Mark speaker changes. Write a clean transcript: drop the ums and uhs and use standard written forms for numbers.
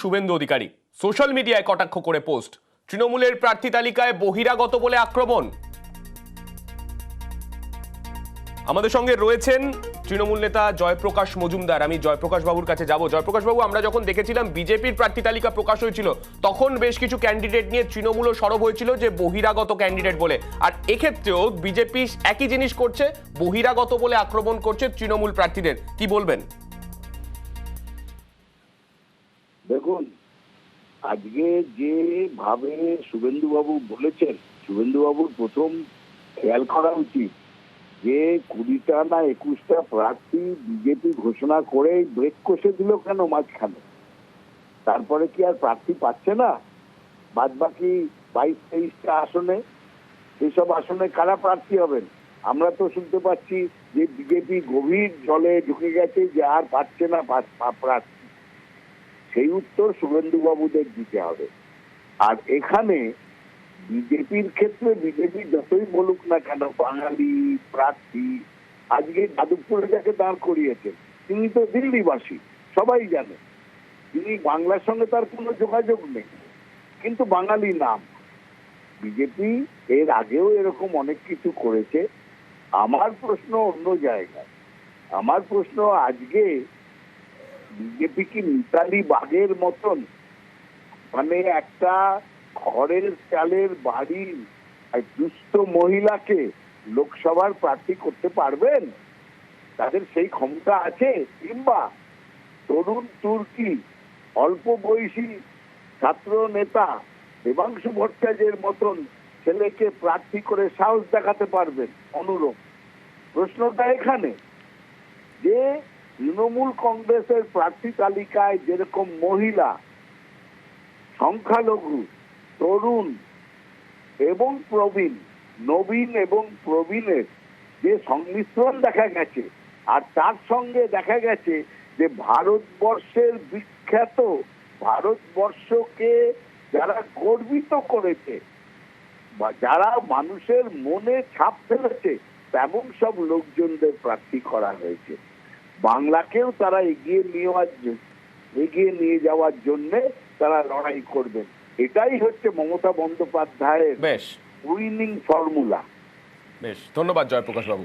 Speaker 1: Suvendu Adhikari social মিডিয়ায় কটাক্ষ করে পোস্ট, তৃণমূলের প্রার্থী তালিকায় বহিরাগত বলে আক্রমণ। আমাদের সঙ্গে রয়েছেন তৃণমূল নেতা জয়প্রকাশ মজুমদার। আমি জয়প্রকাশ বাবুর কাছে যাব। জয়প্রকাশ বাবু, আমরা যখন দেখেছিলাম বিজেপির প্রার্থী তালিকা প্রকাশ হয়েছিল তখন বেশ কিছু ক্যান্ডিডেট নিয়ে তৃণমূলও সরব হয়েছিল যে বহিরাগত ক্যান্ডিডেট বলে, আর এক্ষেত্রেও বিজেপি একই জিনিস করছে, বহিরাগত বলে আক্রমণ করছে তৃণমূল প্রার্থীদের। কি বলবেন?
Speaker 2: দেখুন, আজকে যেভাবে শুভেন্দুবাবু বলেছেন, শুভেন্দুবাবুর প্রথম খেয়াল করা উচিত যে 20টা না 21টা প্রার্থী বিজেপি ঘোষণা করে ব্রেক কষে দিল কেন মাঝখানে? তারপরে কি আর প্রার্থী পাচ্ছে না? বাদ বাকি 22-23টা আসনে, সেসব আসনে কারা প্রার্থী হবেন? আমরা তো শুনতে পাচ্ছি যে বিজেপি গভীর জলে ঢুকে গেছে, যে আর পাচ্ছে না প্রার্থী। সেই উত্তর শুভেন্দু বাবুদের দিতে হবে। আর এখানে বিজেপির ক্ষেত্রে বিজেপি যতই বলুক না কেন, বাঙালি প্রার্থী আজকে যাদবপুরে যাকে দাঁড় করিয়েছে তিনি তো দিল্লিবাসী, সবাই জানে। তিনি বাংলার সঙ্গে তার কোনো যোগাযোগ নেই, কিন্তু বাঙালি নাম। বিজেপি এর আগেও এরকম অনেক কিছু করেছে। আমার প্রশ্ন অন্য জায়গায়। আমার প্রশ্ন, আজকে বিজেপি কি মিতালি বাগের মতন, মানে একটা খড়ের চালের বাড়ির দুস্থ মহিলাকে লোকসভার প্রার্থী করতে পারবেন? তাদের সেই ক্ষমতা আছে? কিংবা তরুণ তুর্কি অল্প বয়সী ছাত্র নেতা দেবাংশু ভট্টাচার্যের মতন ছেলেকে প্রার্থী করে সাহস দেখাতে পারবেন? অনুরূপ প্রশ্নটা এখানে, যে তৃণমূল কংগ্রেসের প্রার্থী তালিকায় যেরকম মহিলা, সংখ্যালঘু, তরুণ এবং প্রবীণ, নবীন এবং প্রবীণের যে সংমিশ্রণ দেখা গেছে, আর তার সঙ্গে দেখা গেছে যে ভারতবর্ষের বিখ্যাত, ভারতবর্ষকে যারা গর্বিত করেছে বা যারা মানুষের মনে ছাপ ফেলেছে, তেমন সব লোকজনদের প্রার্থী করা হয়েছে। বাংলাকেও তারা এগিয়ে নিয়ে যাওয়ার জন্য তারা লড়াই করবেন। এটাই হচ্ছে মমতা বন্দ্যোপাধ্যায়ের
Speaker 1: বেশ
Speaker 2: উইনিং ফর্মুলা।
Speaker 1: বেশ, ধন্যবাদ জয়প্রকাশ বাবু।